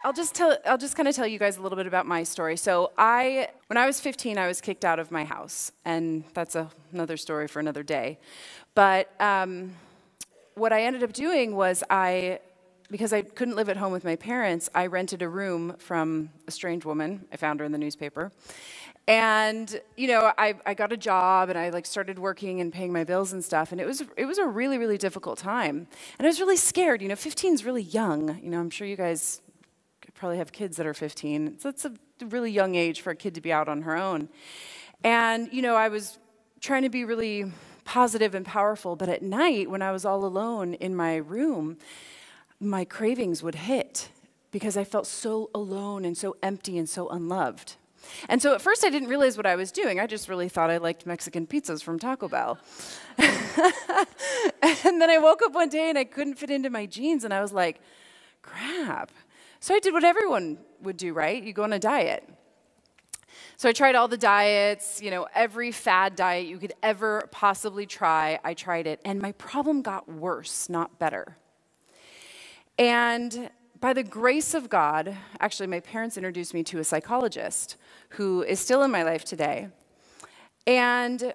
I'll just kind of tell you guys a little bit about my story. So when I was 15, I was kicked out of my house, and that's another story for another day. But what I ended up doing was because I couldn't live at home with my parents, I rented a room from a strange woman. I found her in the newspaper. And, I got a job, and I started working and paying my bills and stuff, and it was a really, really difficult time. And I was really scared. 15 is really young. I'm sure you guys probably have kids that are 15. So it's a really young age for a kid to be out on her own. And, I was trying to be really positive and powerful, but at night when I was all alone in my room, my cravings would hit because I felt so alone and so empty and so unloved. And so at first I didn't realize what I was doing. I just really thought I liked Mexican pizzas from Taco Bell. And then I woke up one day and I couldn't fit into my jeans, and I was like, crap. So I did what everyone would do, right? You go on a diet. So I tried all the diets, every fad diet you could ever possibly try, I tried it. And my problem got worse, not better. And by the grace of God, actually my parents introduced me to a psychologist who is still in my life today. And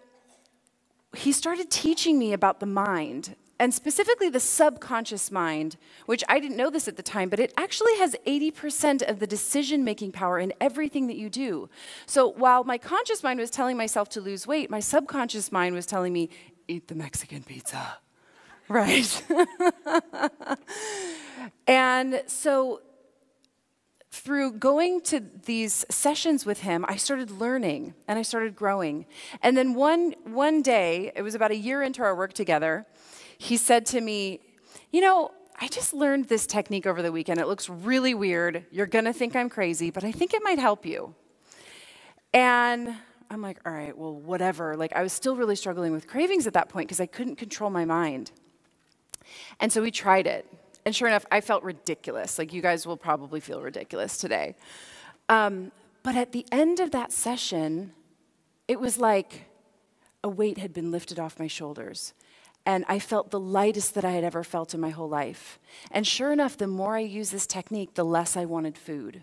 he started teaching me about the mind, and specifically the subconscious mind, which I didn't know this at the time, but it actually has 80% of the decision-making power in everything that you do. So while my conscious mind was telling myself to lose weight, my subconscious mind was telling me, eat the Mexican pizza, right? And so through going to these sessions with him, I started learning and I started growing. And then one day, it was about a year into our work together, he said to me, I just learned this technique over the weekend. It looks really weird. You're going to think I'm crazy, but I think it might help you. And I'm like, all right, well, whatever. I was still really struggling with cravings at that point because I couldn't control my mind. And so we tried it. And sure enough, I felt ridiculous. You guys will probably feel ridiculous today. But at the end of that session, it was like a weight had been lifted off my shoulders. And I felt the lightest that I had ever felt in my whole life. And sure enough, the more I used this technique, the less I wanted food.